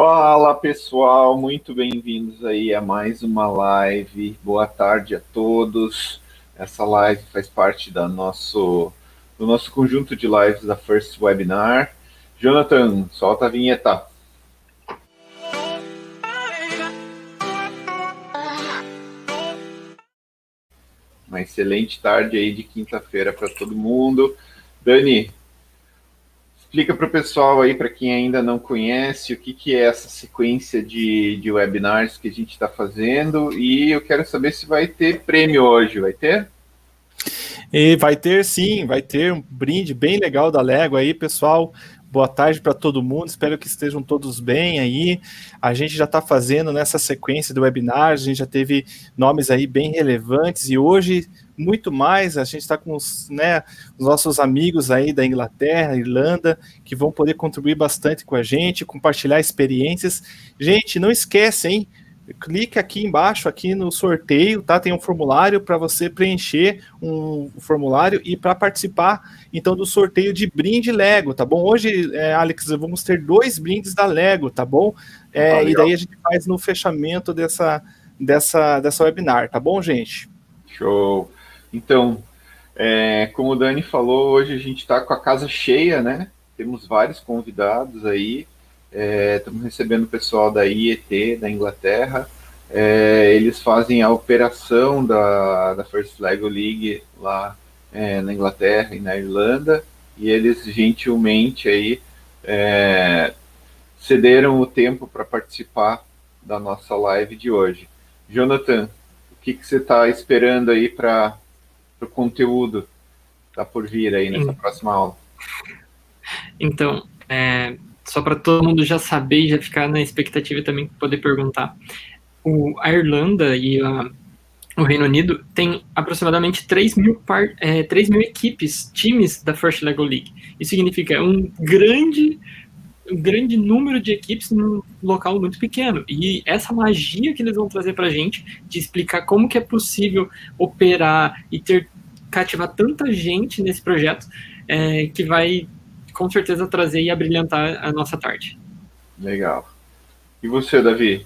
Fala pessoal, muito bem-vindos aí a mais uma live. Boa tarde a todos. Essa live faz parte do nosso conjunto de lives da First Webinar. Jonathan, solta a vinheta. Uma excelente tarde aí de quinta-feira para todo mundo. Dani, explica para o pessoal aí, para quem ainda não conhece, o que é essa sequência de webinars que a gente está fazendo, e eu quero saber se vai ter prêmio hoje, vai ter? E vai ter sim, vai ter um brinde bem legal da Lego aí, pessoal. Boa tarde para todo mundo, espero que estejam todos bem aí. A gente já está fazendo nessa sequência do webinar, a gente já teve nomes aí bem relevantes e hoje muito mais, a gente está com os nossos amigos aí da Inglaterra, Irlanda, que vão poder contribuir bastante com a gente, compartilhar experiências. Gente, não esquece, hein? Clique aqui embaixo, aqui no sorteio, tá? Tem um formulário para você preencher um formulário e para participar, então, do sorteio de brinde Lego, tá bom? Hoje, Alex, vamos ter 2 brindes da Lego, tá bom? E daí a gente faz no fechamento dessa webinar, tá bom, gente? Show! Então, como o Dani falou, hoje a gente está com a casa cheia, né? Temos vários convidados aí. Estamos recebendo o pessoal da IET, da Inglaterra. Eles fazem a operação da First Lego League lá na Inglaterra e na Irlanda, e eles gentilmente aí cederam o tempo para participar da nossa live de hoje. Jonathan, o que você está esperando aí para o conteúdo que está por vir aí nessa próxima aula? Então, só para todo mundo já saber e já ficar na expectativa também poder perguntar. A Irlanda e o Reino Unido tem aproximadamente 3 mil equipes, times da First Lego League. Isso significa um grande número de equipes num local muito pequeno. E essa magia que eles vão trazer para a gente, de explicar como que é possível operar e cativar tanta gente nesse projeto, que vai com certeza trazer e abrilhantar a nossa tarde. Legal. E você, Davi?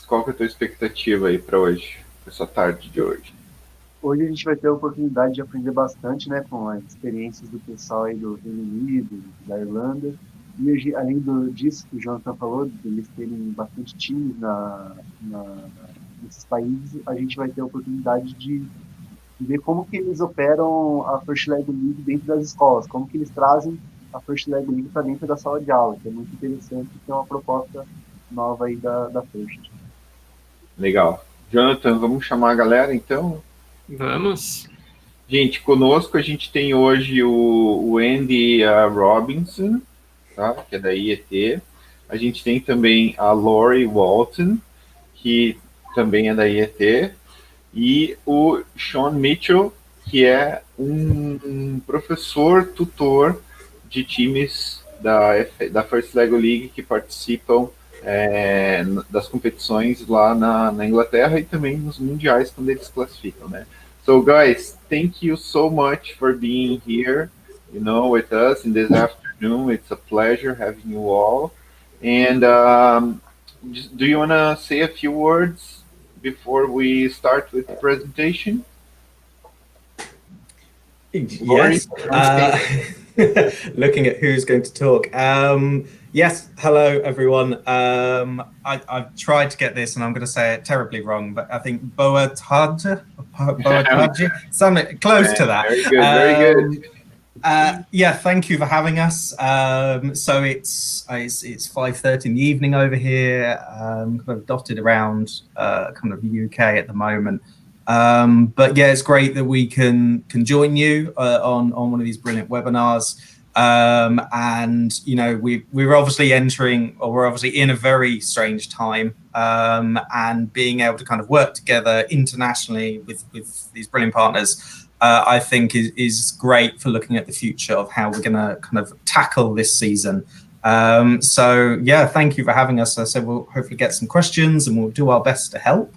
Qual que é a tua expectativa aí para hoje, para essa tarde de hoje? Hoje a gente vai ter a oportunidade de aprender bastante, né, com as experiências do pessoal aí do Reino Unido, da Irlanda. E hoje, além disso que o Jonathan falou, de eles terem bastante times nesses países, a gente vai ter a oportunidade de ver como que eles operam a First Lego League dentro das escolas, como que eles trazem a First Lego League para dentro da sala de aula, que é muito interessante, que é uma proposta nova aí da First. Legal. Jonathan, vamos chamar a galera então? Vamos. Gente, conosco a gente tem hoje o Andy Robinson, tá? Que é da IET. A gente tem também a Lowri Walton, que também é da IET. E o Shaun Mitchell, que é um professor, tutor de times da First Lego League que participam das competições lá na Inglaterra e também nos mundiais quando eles classificam, né? So guys, thank you so much for being here, with us in this afternoon. It's a pleasure having you all. And do you want to say a few words before we start with the presentation? Yes. Looking at who's going to talk. Yes, hello everyone. I've tried to get this and I'm going to say it terribly wrong, but I think Boataji, something close to that. Very good, very good. Yeah, thank you for having us. So it's 5:30 in the evening over here, kind of dotted around kind of the UK at the moment. But yeah, it's great that we can join you on one of these brilliant webinars. And we're obviously we're obviously in a very strange time, and being able to kind of work together internationally with these brilliant partners, I think is great for looking at the future of how we're going to kind of tackle this season. So yeah, thank you for having us. I said we'll hopefully get some questions and we'll do our best to help.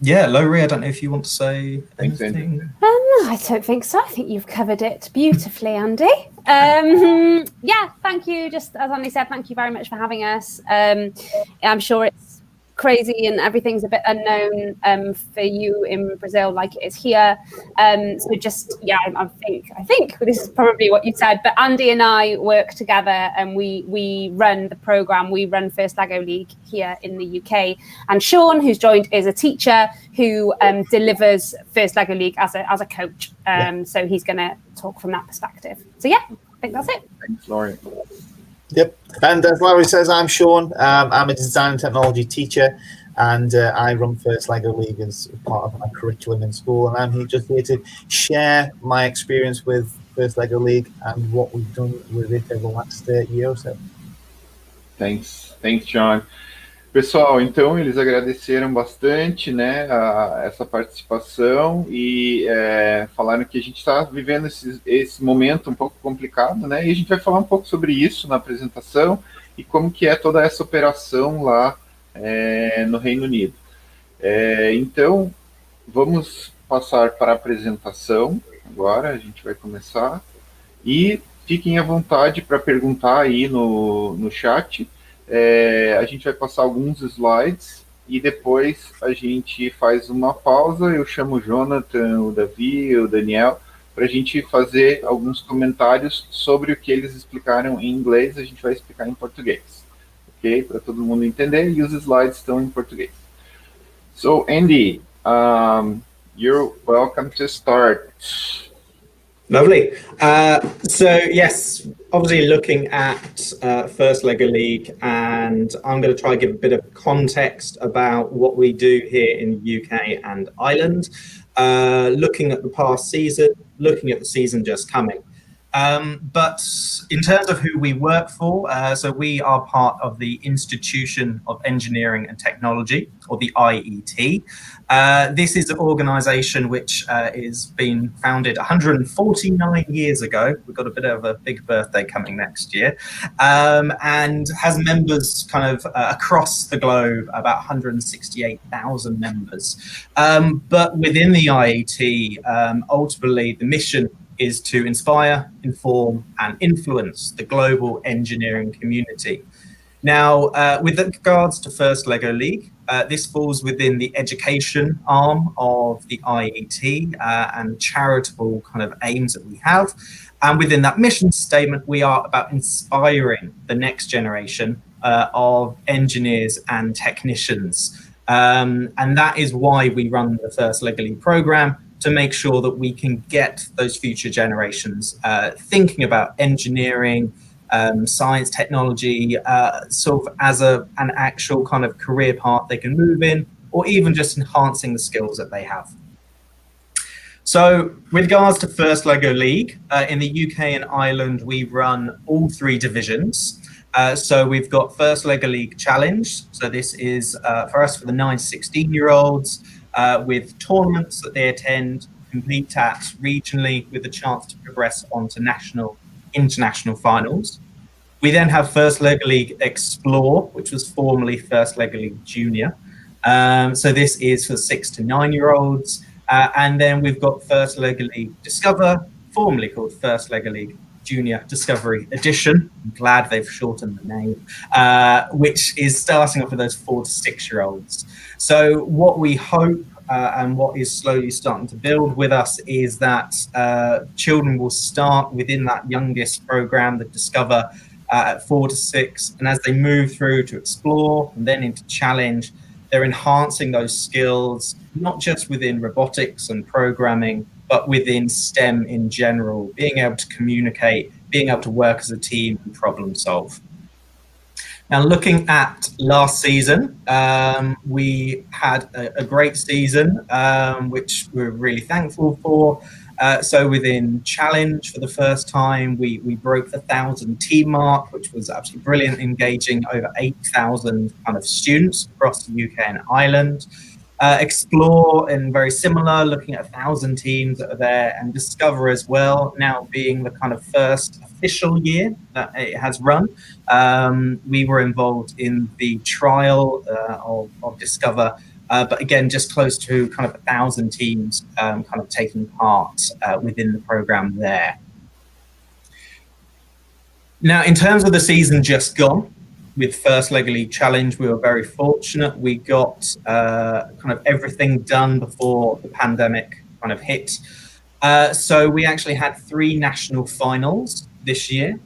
Yeah, Lowri, I don't know if you want to say anything. I don't think so. I think you've covered it beautifully, Andy. Yeah, thank you. Just as Andy said, thank you very much for having us. I'm sure it's crazy and everything's a bit unknown for you in Brazil like it is here. So just, yeah, I think this is probably what you said, but Andy and I work together and we run the program. We run First Lego League here in the UK. And Shaun, who's joined, is a teacher who delivers First Lego League as a coach. So he's going to talk from that perspective. So yeah, I think that's it. Thanks, Lowri. Yep. And as Lowri says, I'm Shaun. I'm a design and technology teacher, and I run First Lego League as part of my curriculum in school. And I'm just here to share my experience with First Lego League and what we've done with it over the last year or so. Thanks, Shaun. Pessoal, então eles agradeceram bastante, né, essa participação e falaram que a gente está vivendo esse momento um pouco complicado, né, e a gente vai falar um pouco sobre isso na apresentação e como que é toda essa operação lá no Reino Unido. Então, vamos passar para a apresentação agora, a gente vai começar e fiquem à vontade para perguntar aí no chat. A gente vai passar alguns slides e depois a gente faz uma pausa. Eu chamo o Jonathan, o Davi, o Daniel, para a gente fazer alguns comentários sobre o que eles explicaram em inglês. A gente vai explicar em português, ok? Para todo mundo entender, e os slides estão em português. So, Andy, you're welcome to start. Lovely. So yes, obviously looking at First Lego League, and I'm going to try to give a bit of context about what we do here in the UK and Ireland, looking at the past season, looking at the season just coming. But in terms of who we work for, so we are part of the Institution of Engineering and Technology, or the IET. This is an organisation which is been founded 149 years ago. We've got a bit of a big birthday coming next year, and has members kind of across the globe, about 168,000 members. But within the IET, ultimately the mission is to inspire, inform, and influence the global engineering community. Now, with regards to First Lego League, this falls within the education arm of the IET and charitable kind of aims that we have. And within that mission statement, we are about inspiring the next generation of engineers and technicians. And that is why we run the First Lego League program, to make sure that we can get those future generations thinking about engineering, science, technology, sort of as an actual kind of career path they can move in, or even just enhancing the skills that they have. So with regards to First Lego League, in the UK and Ireland, we run all three divisions. So we've got First Lego League Challenge. So this is for us, for the 9 to 16-year-olds, with tournaments that they attend, compete at regionally, with a chance to progress on to national, international finals. We then have First Lego League Explore, which was formerly First Lego League Junior. So this is for 6 to 9-year-olds. And then we've got First Lego League Discover, formerly called First Lego League Junior Discovery Edition. I'm glad they've shortened the name, which is starting off with those 4 to 6-year-olds. So what we hope and what is slowly starting to build with us is that children will start within that youngest program, the Discover, at 4 to 6. And as they move through to Explore and then into Challenge, they're enhancing those skills, not just within robotics and programming, but within STEM in general, being able to communicate, being able to work as a team and problem solve. Now, looking at last season, we had a great season, which we're really thankful for. So within Challenge, for the first time, we broke the 1,000 team mark, which was absolutely brilliant, engaging over 8,000 kind of students across the UK and Ireland. Explore, and very similar, looking at 1,000 teams that are there, and Discover as well, now being the kind of first official year that it has run. We were involved in the trial of Discover, but again, just close to kind of 1,000 teams kind of taking part within the program there. Now, in terms of the season just gone, with First Leg League Challenge, we were very fortunate. We got kind of everything done before the pandemic kind of hit. So we actually had 3 national finals this year.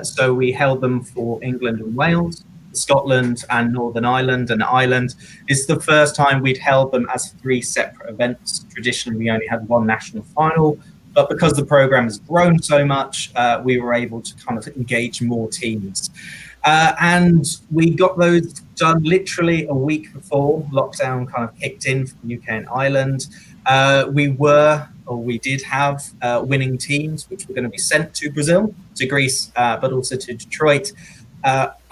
So we held them for England and Wales, Scotland and Northern Ireland and Ireland. It's the first time we'd held them as 3 separate events. Traditionally, we only had 1 national final. But because the program has grown so much, we were able to kind of engage more teams. And we got those done literally a week before lockdown kind of kicked in for the UK and Ireland. We did have winning teams, which were going to be sent to Brazil, to Greece, but also to Detroit.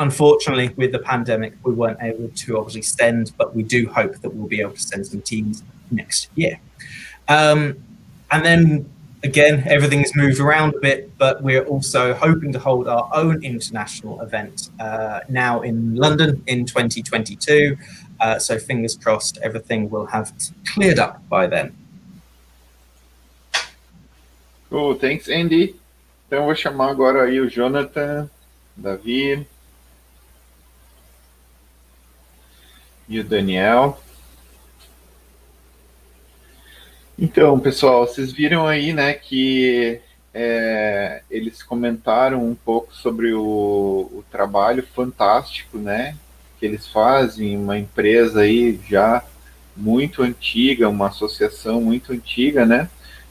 Unfortunately, with the pandemic, we weren't able to obviously send, but we do hope that we'll be able to send some teams next year. And then again, everything's moved around a bit, but we're also hoping to hold our own international event now in London in 2022. So fingers crossed, everything will have cleared up by then. Cool, thanks, Andy. Então eu vou chamar agora aí o Jonathan, Davi e o Daniel. Então, pessoal, vocês viram aí, né, que eles comentaram um pouco sobre o trabalho fantástico, né, que eles fazem, uma empresa aí já muito antiga, uma associação muito antiga, né?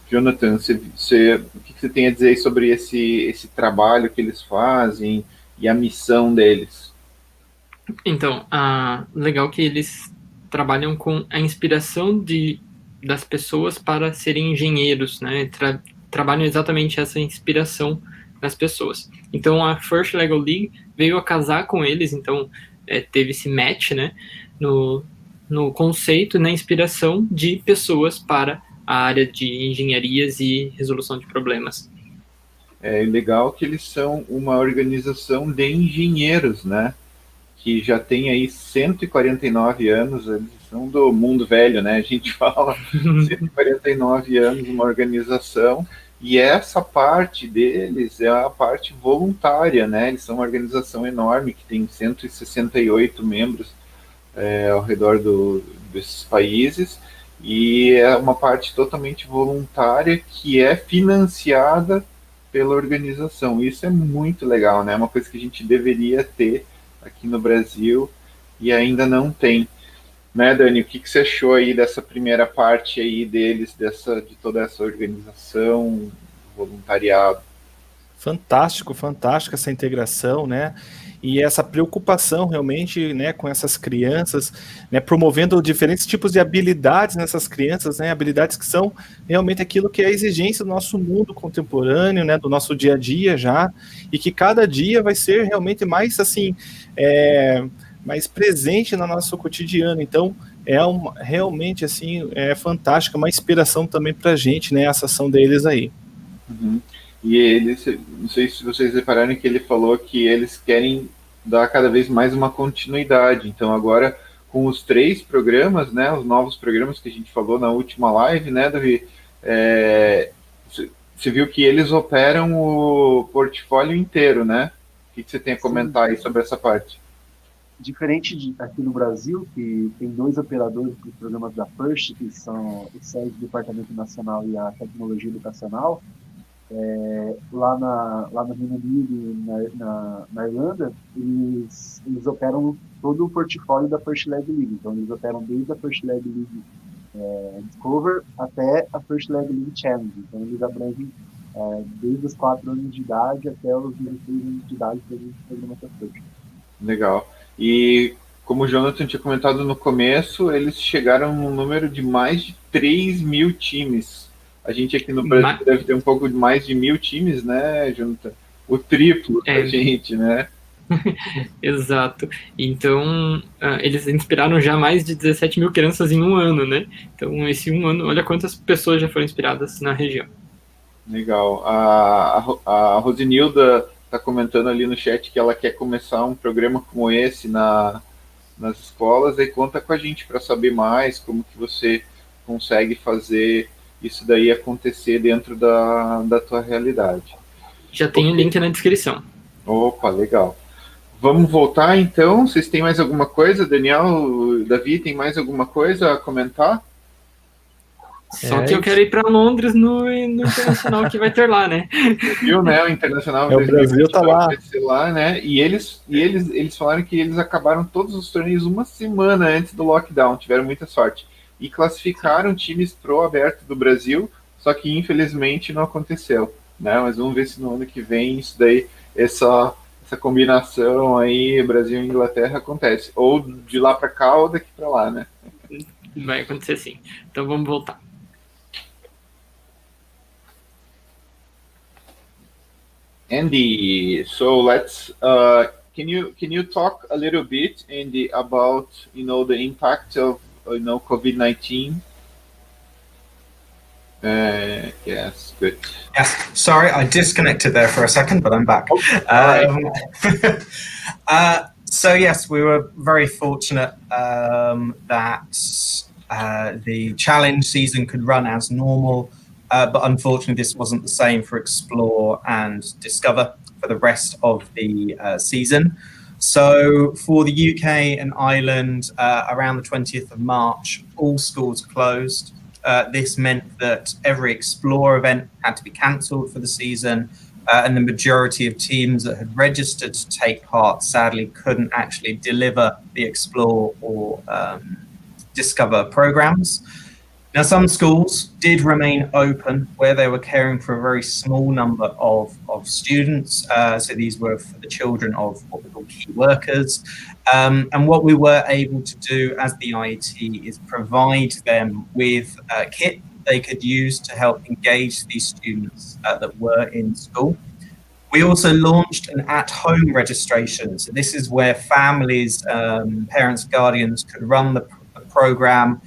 Jonathan, o que você tem a dizer sobre esse trabalho que eles fazem e a missão deles? Então, legal que eles trabalham com a inspiração das pessoas para serem engenheiros, né? Trabalham exatamente essa inspiração das pessoas. Então, a First Lego League veio a casar com eles, então teve esse match, né? No conceito, na inspiração de pessoas para a área de engenharias e resolução de problemas. É legal que eles são uma organização de engenheiros, né? Que já tem aí 149 anos, eles são do mundo velho, né? A gente fala 149 anos, uma organização, e essa parte deles é a parte voluntária, né? Eles são uma organização enorme, que tem 168 membros ao redor desses países, e é uma parte totalmente voluntária que é financiada pela organização. Isso é muito legal, né? É uma coisa que a gente deveria ter aqui no Brasil e ainda não tem. Né, Dani, o que você achou aí dessa primeira parte aí deles, de toda essa organização, voluntariado? Fantástico, fantástica essa integração, né? E essa preocupação realmente, né, com essas crianças, né, promovendo diferentes tipos de habilidades nessas crianças, né, habilidades que são realmente aquilo que é a exigência do nosso mundo contemporâneo, né, do nosso dia a dia já, e que cada dia vai ser realmente mais, assim, mais presente no nosso cotidiano. Então, realmente, assim, fantástica, uma inspiração também para a gente, né, essa ação deles aí. Uhum. E eles, não sei se vocês repararam que ele falou que eles querem dar cada vez mais uma continuidade. Então agora, com os 3 programas, né, os novos programas que a gente falou na última live, né, Davi, você viu que eles operam o portfólio inteiro, né? O que você tem a comentar aí sobre essa parte? Diferente aqui no Brasil, que tem 2 operadores para os programas da FIRST, que são o SES do Departamento Nacional e a Tecnologia Educacional, lá no Reino Unido e na Irlanda, eles operam todo o portfólio da First Leg League. Então, eles operam desde a First Leg League Discover até a First Leg League Challenge. Então, eles abrangem desde os 4 anos de idade até os 16 anos de idade para o programa da First. Legal. E como o Jonathan tinha comentado no começo, eles chegaram num número de mais de 3.000 times. A gente aqui no Brasil deve ter um pouco de mais de 1.000 times, né, Jonathan? O triplo da gente, né? Exato. Então, eles inspiraram já mais de 17 mil crianças em um ano, né? Então, esse um ano, olha quantas pessoas já foram inspiradas na região. Legal. A Rosinilda está comentando ali no chat que ela quer começar um programa como esse nas escolas, e conta com a gente para saber mais como que você consegue fazer isso daí acontecer dentro da tua realidade. Já tem o link na descrição. Opa, legal. Vamos voltar então. Vocês têm mais alguma coisa? Daniel, Davi, tem mais alguma coisa a comentar? Só que eu quero ir para Londres no Internacional que vai ter lá, né? Viu, né? O Internacional O Brasil tá lá. vai ser lá, né? E eles falaram que eles acabaram todos os torneios uma semana antes do lockdown, tiveram muita sorte. E classificaram times pro aberto do Brasil, só que infelizmente não aconteceu, né? Mas vamos ver se no ano que vem isso daí, essa combinação aí, Brasil e Inglaterra, acontece. Ou de lá para cá ou daqui para lá, né? Vai acontecer sim. Então vamos voltar. Andy, so let's can you talk a little bit, Andy, about the impact of COVID-19? Yes, good. Yes, sorry, I disconnected there for a second, but I'm back. So yes, we were very fortunate that the challenge season could run as normal, but unfortunately this wasn't the same for Explore and Discover for the rest of the season. So for the UK and Ireland, around the 20th of March, all schools closed. This meant that every Explore event had to be cancelled for the season, and the majority of teams that had registered to take part sadly couldn't actually deliver the Explore or Discover programs. Now, some schools did remain open where they were caring for a very small number of students. So these were for the children of what we call key workers. And what we were able to do as the IET is provide them with kit they could use to help engage these students that were in school. We also launched an at-home registration. So this is where families, parents, guardians could run the program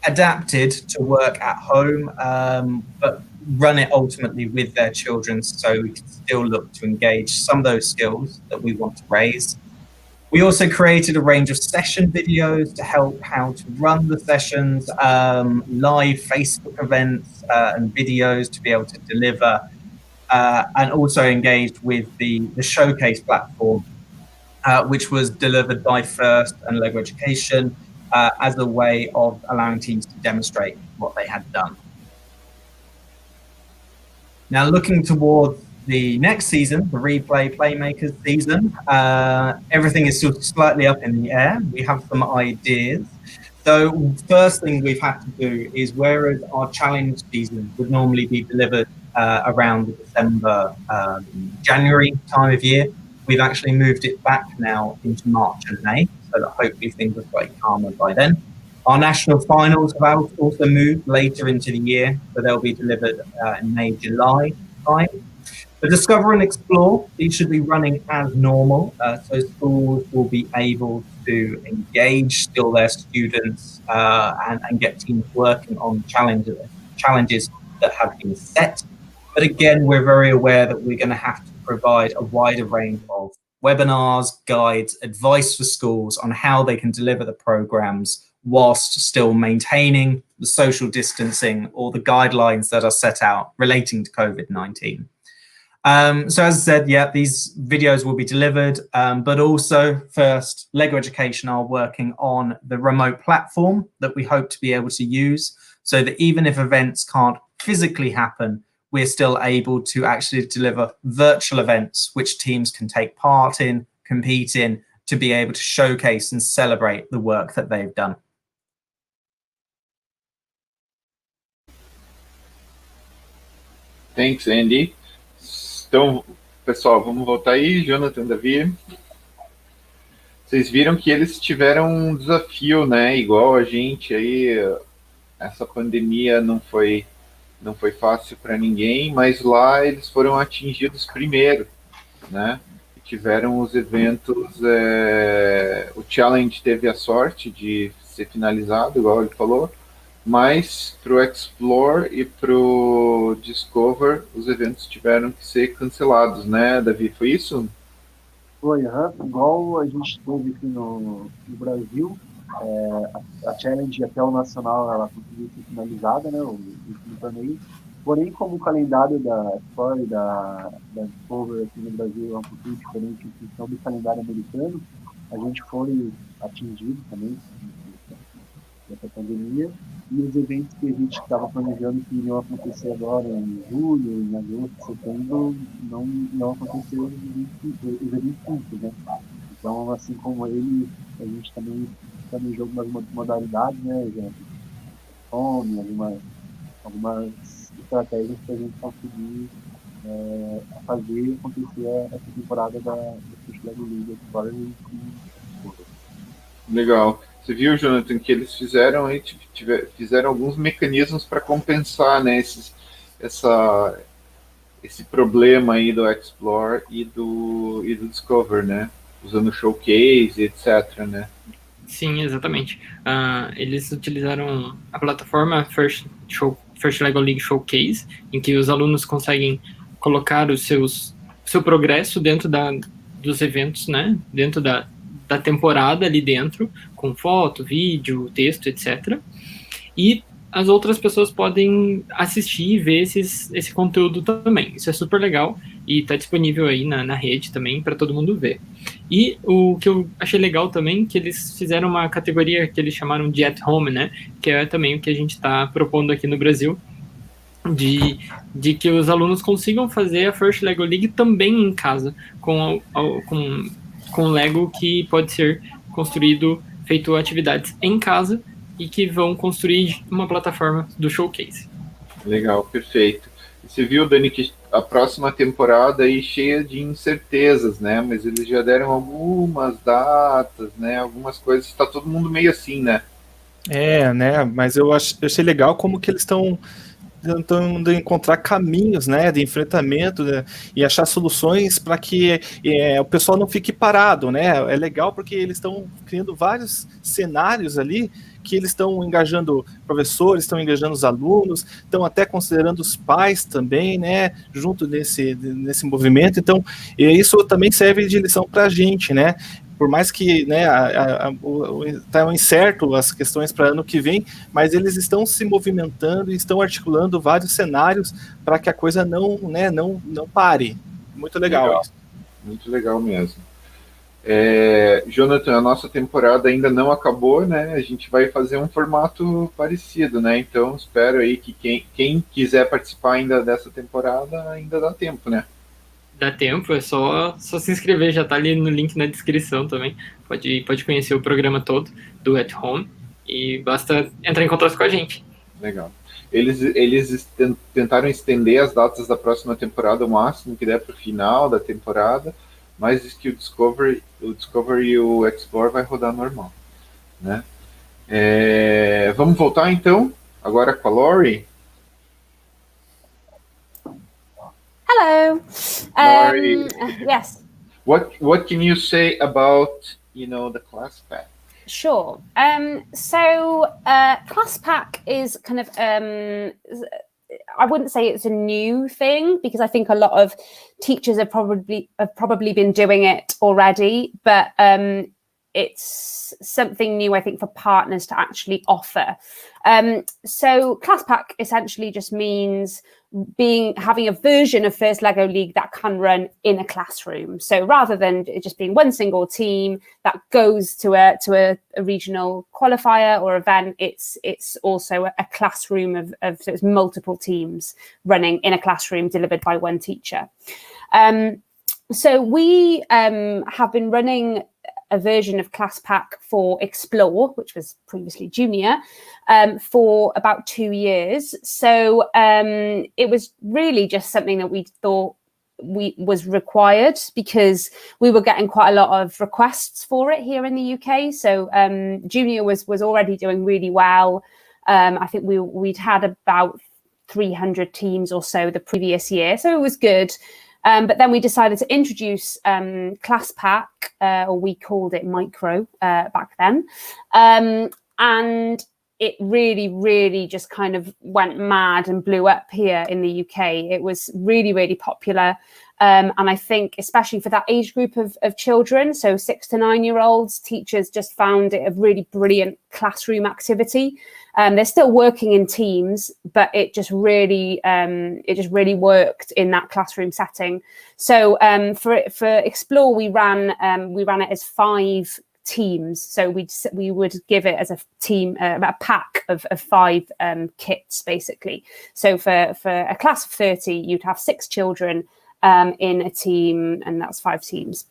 adapted to work at home, but run it ultimately with their children so we can still look to engage some of those skills that we want to raise. We also created a range of session videos to help how to run the sessions, live Facebook events and videos to be able to deliver, and also engaged with the showcase platform, which was delivered by First and Lego Education, as a way of allowing teams to demonstrate what they had done. Now, looking towards the next season, the Replay Playmakers season, everything is still slightly up in the air. We have some ideas. So first thing we've had to do is, whereas our challenge season would normally be delivered around the December, January time of year, we've actually moved it back now into March and May, so that hopefully things are quite calmer by then. Our national finals have also moved later into the year, so they'll be delivered in May, July time. The Discover and Explore, these should be running as normal, so schools will be able to engage still their students and get teams working on challenges that have been set. But again, we're very aware that we're going to have to provide a wider range of webinars, guides, advice for schools on how they can deliver the programs whilst still maintaining the social distancing or the guidelines that are set out relating to COVID-19. So as I said, yeah, these videos will be delivered, but also First, Lego Education are working on the remote platform that we hope to be able to use, so that even if events can't physically happen, we're still able to actually deliver virtual events which teams can take part in, compete in, to be able to showcase and celebrate the work that they've done. Thanks, Andy. Então, pessoal, vamos voltar aí, Jonathan, Davi. Vocês viram que eles tiveram um desafio, né? Igual a gente aí, essa pandemia não foi fácil para ninguém, mas lá eles foram atingidos primeiro, né? Tiveram os eventos, o Challenge teve a sorte de ser finalizado, igual ele falou, mas para o Explore e para o Discover, os eventos tiveram que ser cancelados, né, Davi? Foi isso? Foi, igual a gente teve aqui no Brasil, a Challenge até o Nacional, ela conseguiu ser finalizada, né, o último torneio, Porém, como o calendário da Explore, da Discover aqui no Brasil é um pouquinho diferente em função do calendário americano, a gente foi atingido também dessa pandemia, e os eventos que a gente estava planejando que iriam acontecer agora em julho, em agosto, setembro, não aconteceram os eventos físicos, né? Então, assim como ele, a gente também planejou algumas modalidades, né? Já, algumas estratégias para a gente conseguir fazer acontecer essa temporada da Festival do Liga agora. Legal. Você viu, Jonathan, que eles fizeram aí, fizeram alguns mecanismos para compensar, né, esse problema aí do Explore e do Discover, né? Usando showcase, etc, né? Sim, exatamente. Eles utilizaram a plataforma First Lego League Showcase, em que os alunos conseguem colocar seu progresso dentro dos eventos, né? Dentro da temporada ali dentro, com foto, vídeo, texto, etc. E as outras pessoas podem assistir e ver esse conteúdo também. Isso é super legal e está disponível aí na rede também para todo mundo ver. E o que eu achei legal também, que eles fizeram uma categoria que eles chamaram de at home, né? Que é também o que a gente está propondo aqui no Brasil, de que os alunos consigam fazer a First Lego League também em casa, com Lego que pode ser construído, feito atividades em casa, e que vão construir uma plataforma do showcase. Legal, perfeito. Você viu, Dani, que a próxima temporada aí cheia de incertezas, né? Mas eles já deram algumas datas, né? Algumas coisas. Está todo mundo meio assim, né? Né? Mas eu achei legal como que eles estão tentando encontrar caminhos, né, de enfrentamento, né, e achar soluções para que o pessoal não fique parado, né? É legal porque eles estão criando vários cenários ali que eles estão engajando professores, estão engajando os alunos, estão até considerando os pais também, né, junto nesse movimento. Então, isso também serve de lição para a gente, né? Por mais que, né, tá incerto as questões para ano que vem, mas eles estão se movimentando e estão articulando vários cenários para que a coisa não pare. Muito legal isso. Muito legal mesmo. Jonathan, a nossa temporada ainda não acabou, né? A gente vai fazer um formato parecido, né? Então espero aí que quem quiser participar ainda dessa temporada ainda dá tempo, né? Dá tempo, é só se inscrever, já tá ali no link na descrição também. Pode conhecer o programa todo do At Home e basta entrar em contato com a gente. Legal. Eles tentaram estender as datas da próxima temporada o máximo que der para o final da temporada, mas diz que o Discovery e o Explore vai rodar normal, né? Vamos voltar então agora com a Lowri. Hello. Lowri, Yes. what can you say about the class pack? Sure. So class pack is kind of I wouldn't say it's a new thing, because I think a lot of teachers have probably been doing it already, but it's something new, I think, for partners to actually offer. So class pack essentially just means having a version of First Lego League that can run in a classroom. So rather than it just being one single team that goes to a regional qualifier or event, it's also a classroom of so it's multiple teams running in a classroom delivered by one teacher. So we have been running a version of Class Pack for Explore, which was previously Junior, for about 2 years. So it was really just something that we thought was required, because we were getting quite a lot of requests for it here in the UK. So Junior was already doing really well. I think we'd had about 300 teams or so the previous year, so it was good. But then we decided to introduce Class Pack, or we called it Micro back then. And it really, really just kind of went mad and blew up here in the UK. It was really, really popular. And I think especially for that age group of children, so 6 to 9 year olds, teachers just found it a really brilliant classroom activity. They're still working in teams, but it just really worked in that classroom setting. So for Explore, we ran it as 5 teams. So we would give it as a team, a pack of 5 kits, basically. So for a class of 30, you'd have 6 children in a team, and that's 5 teams.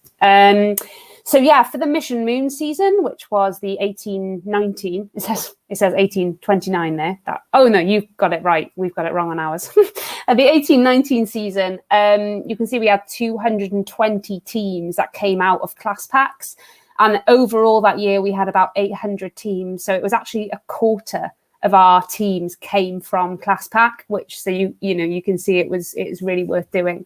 So yeah, for the Mission Moon season, which was the 1819, it says 1829 there. Oh no, you've got it right. We've got it wrong on ours. The 1819 season, you can see we had 220 teams that came out of class packs. And overall that year, we had about 800 teams. So it was actually a quarter of our teams came from class pack, which, so you can see it's really worth doing.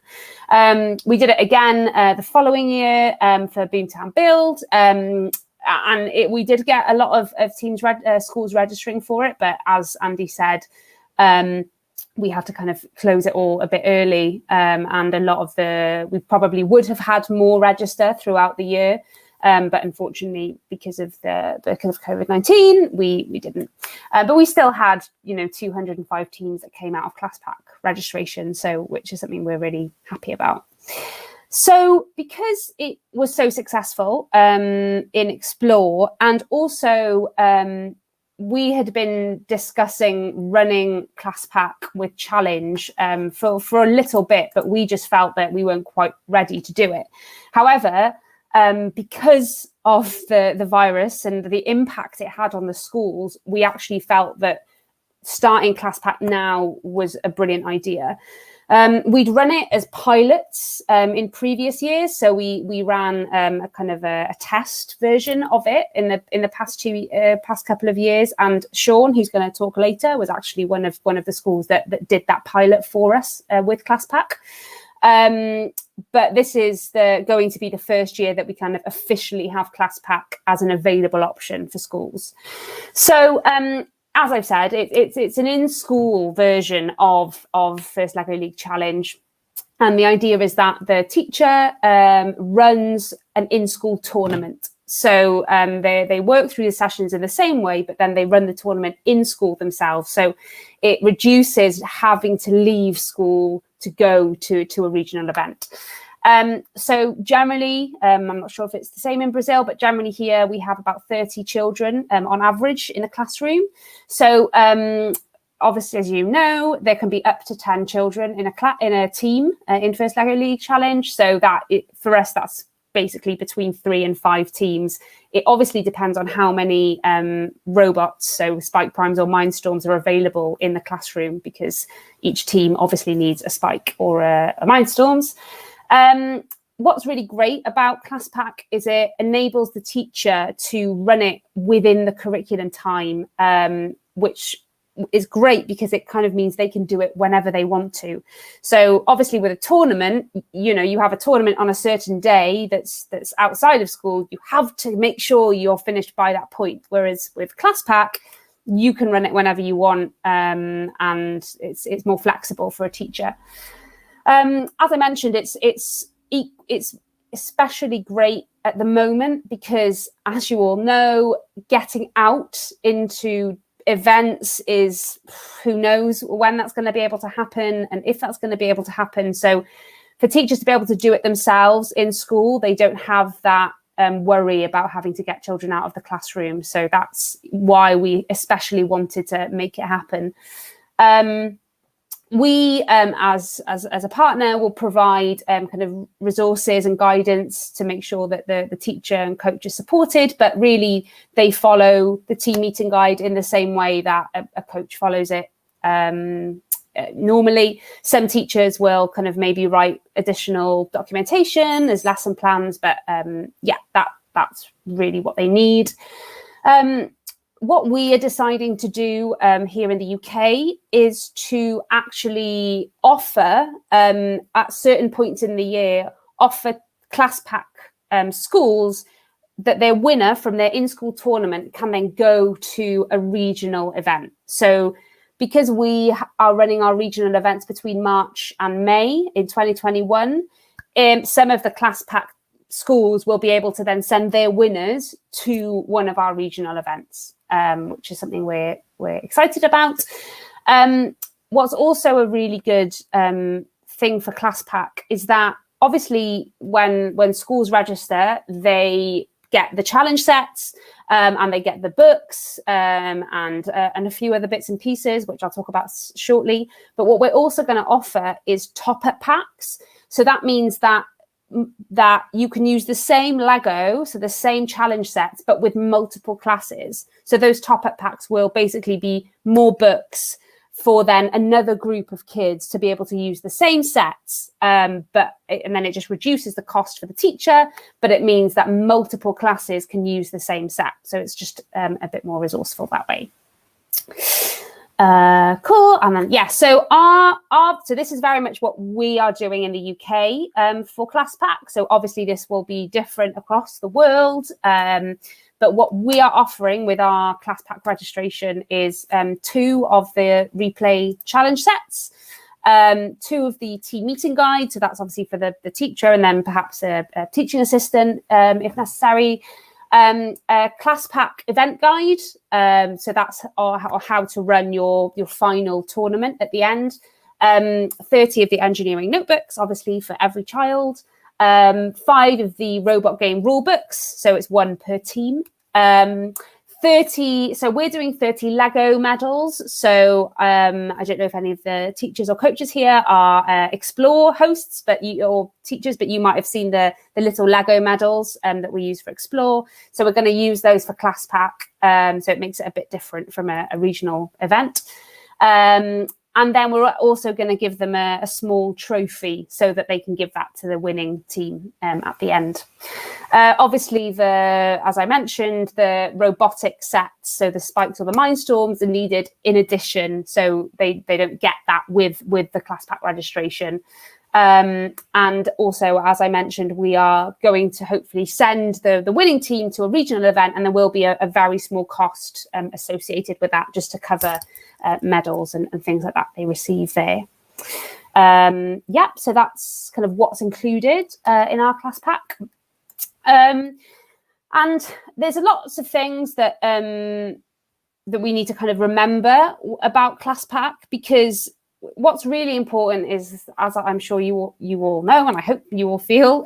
We did it again the following year for Boomtown Build, and we did get a lot of teams schools registering for it, but as Andy said, we had to kind of close it all a bit early, and a lot of we probably would have had more register throughout the year. But unfortunately, because of COVID-19, we didn't. But we still had, 205 teams that came out of class pack registration, which is something we're really happy about. So because it was so successful in Explore, and also we had been discussing running class pack with Challenge for a little bit, but we just felt that we weren't quite ready to do it. However, because of the virus and the impact it had on the schools, we actually felt that starting class pack now was a brilliant idea. We'd run it as pilots in previous years, so we ran a kind of a test version of it in the past couple of years. And Shaun, who's going to talk later, was actually one of the schools that did that pilot for us with class pack. But this is going to be the first year that we kind of officially have class pack as an available option for schools. So as I've said, it's an in-school version of First LEGO League Challenge. And the idea is that the teacher runs an in-school tournament. So they work through the sessions in the same way, but then they run the tournament in school themselves. So it reduces having to leave school to go to a regional event. So generally, I'm not sure if it's the same in Brazil, but generally here we have about 30 children on average in a classroom. So obviously, as you know, there can be up to 10 children in a team in First LEGO League Challenge. So for us, that's basically between 3 and 5 teams. It obviously depends on how many robots, so Spike Primes or Mindstorms, are available in the classroom, because each team obviously needs a Spike or a Mindstorms. What's really great about class pack is it enables the teacher to run it within the curriculum time, which is great because it kind of means they can do it whenever they want to. So obviously with a tournament, you have a tournament on a certain day that's outside of school. You have to make sure you're finished by that point. Whereas with class pack, you can run it whenever you want, and it's more flexible for a teacher. As I mentioned, it's especially great at the moment because, as you all know, getting out into events is, who knows when that's going to be able to happen and if that's going to be able to happen. So for teachers to be able to do it themselves in school, they don't have that worry about having to get children out of the classroom. So that's why we especially wanted to make it happen. We, as a partner, will provide kind of resources and guidance to make sure that the teacher and coach is supported, but really they follow the team meeting guide in the same way that a coach follows it. Normally, some teachers will kind of maybe write additional documentation as lesson plans, but that's really what they need. What we are deciding to do here in the UK is to actually offer, at certain points in the year, offer class pack schools that their winner from their in-school tournament can then go to a regional event. So because we are running our regional events between March and May in 2021, some of the class pack schools will be able to then send their winners to one of our regional events. which is something we're excited about. What's also a really good thing for ClassPack is that obviously when schools register, they get the challenge sets and they get the books and a few other bits and pieces, which I'll talk about shortly. But what we're also going to offer is top-up packs. So that means that you can use the same Lego, so the same challenge sets, but with multiple classes. So those top-up packs will basically be more books for then another group of kids to be able to use the same sets, and then it just reduces the cost for the teacher, but it means that multiple classes can use the same set. So it's just a bit more resourceful that way. Cool. And then, so so this is very much what we are doing in the UK for ClassPack. So obviously this will be different across the world. But what we are offering with our ClassPack registration is 2 of the replay challenge sets, 2 of the team meeting guides. So that's obviously for the teacher, and then perhaps a teaching assistant if necessary. A ClassPack event guide. So that's how to run your final tournament at the end. 30 of the engineering notebooks, obviously for every child. 5 of the robot game rule books, so it's 1 per team. 30, so we're doing 30 Lego medals. So I don't know if any of the teachers or coaches here are Explore hosts, or teachers, but you might have seen the little Lego medals that we use for Explore. So we're going to use those for ClassPack. So it makes it a bit different from a regional event. And then we're also going to give them a small trophy so that they can give that to the winning team at the end. Obviously, as I mentioned, the robotic sets, so the spikes or the mindstorms, are needed in addition. So they don't get that with the ClassPack registration. And also, as I mentioned, we are going to hopefully send the winning team to a regional event, and there will be a very small cost associated with that, just to cover medals and things like that they receive there. So that's kind of what's included in our ClassPack. And there's lots of things that we need to kind of remember about ClassPack, because what's really important is, as I'm sure you all know, and I hope you all feel,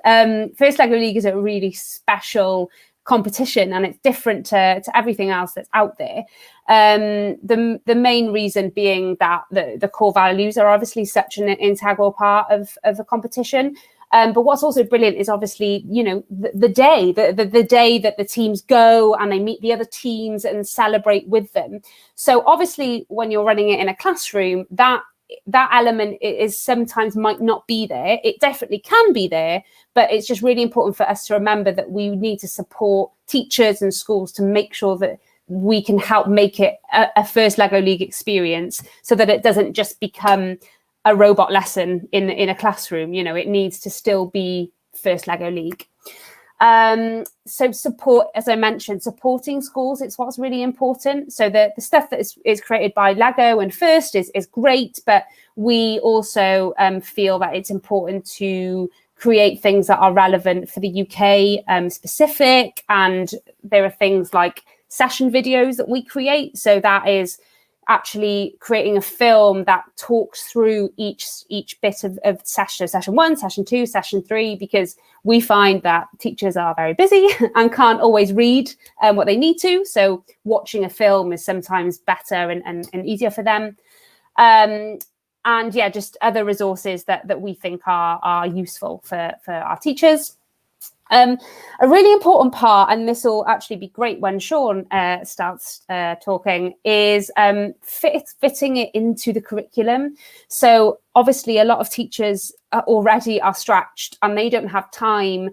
First Lego League is a really special competition, and it's different to everything else that's out there. The main reason being that the core values are obviously such an integral part of the competition. But what's also brilliant is obviously, the day that the teams go and they meet the other teams and celebrate with them. So obviously, when you're running it in a classroom, that element is sometimes might not be there. It definitely can be there, but it's just really important for us to remember that we need to support teachers and schools to make sure that we can help make it a First Lego League experience, so that it doesn't just become a robot lesson in a classroom. It needs to still be First Lego League. So support, as I mentioned, supporting schools, it's what's really important. So the stuff that is created by Lego and First is great, but we also feel that it's important to create things that are relevant for the UK specific. And there are things like session videos that we create. So that is actually creating a film that talks through each bit of session 1, session 2, session 3, because we find that teachers are very busy and can't always read what they need to. So watching a film is sometimes better and easier for them. And just other resources that we think are useful for our teachers. A really important part, and this will actually be great when Shaun starts talking, is fitting it into the curriculum. So obviously a lot of teachers already are stretched and they don't have time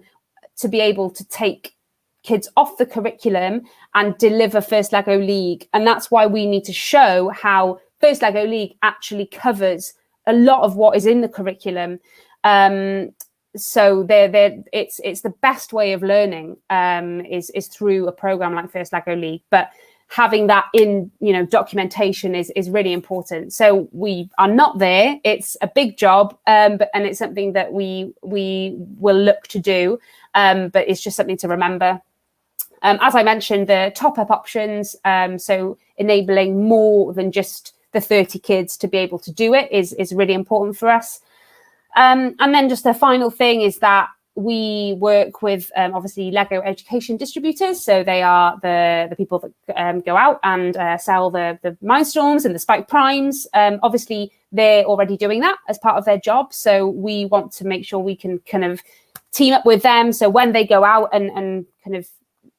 to be able to take kids off the curriculum and deliver First Lego League. And that's why we need to show how First Lego League actually covers a lot of what is in the curriculum. So it's the best way of learning is through a program like First Lego League, but having that in documentation is really important. So we are not there. It's a big job, and it's something that we will look to do, but it's just something to remember. As I mentioned, the top-up options, so enabling more than just the 30 kids to be able to do it is really important for us. And then just the final thing is that we work with, obviously, Lego education distributors. So they are the people that go out and sell the Mindstorms and the Spike Primes. Obviously, they're already doing that as part of their job. So we want to make sure we can kind of team up with them. So when they go out and kind of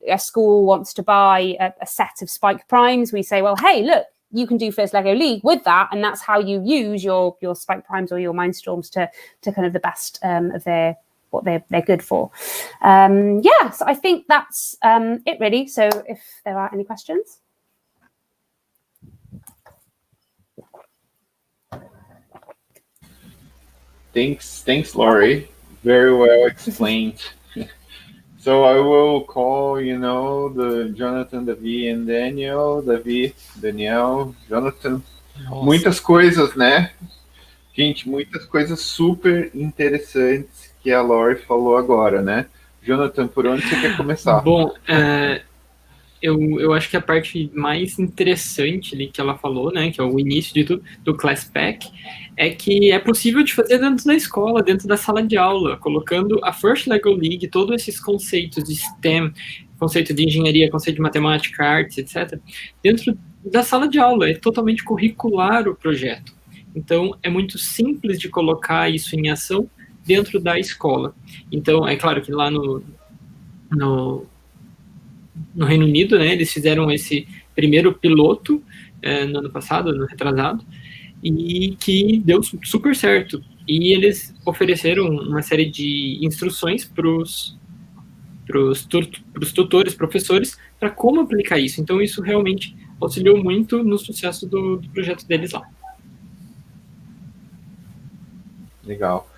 a school wants to buy a set of Spike Primes, we say, well, hey, look, you can do First Lego League with that, and that's how you use your Spike Primes or your Mindstorms to kind of the best of what they're good for. So I think that's it really. So if there are any questions. Thanks, Lowri. Very well explained. So I will call, the Jonathan, Davi and Daniel. Davi, Daniel, Jonathan. Nossa. Muitas coisas, né? Gente, muitas coisas super interessantes que a Lowri falou agora, né? Jonathan, por onde você quer começar? Bom, eu acho que a parte mais interessante ali que ela falou, né, que é o início de tudo, do Class Pack, é que é possível de fazer dentro da escola, dentro da sala de aula, colocando a First Lego League, todos esses conceitos de STEM, conceito de engenharia, conceito de matemática, artes, etc., dentro da sala de aula. É totalmente curricular o projeto. Então, é muito simples de colocar isso em ação dentro da escola. Então, é claro que lá no Reino Unido, né, eles fizeram esse primeiro piloto no ano passado, no retrasado, e que deu super certo. E eles ofereceram uma série de instruções para os tutores, professores, para como aplicar isso. Então, isso realmente auxiliou muito no sucesso do projeto deles lá. Legal.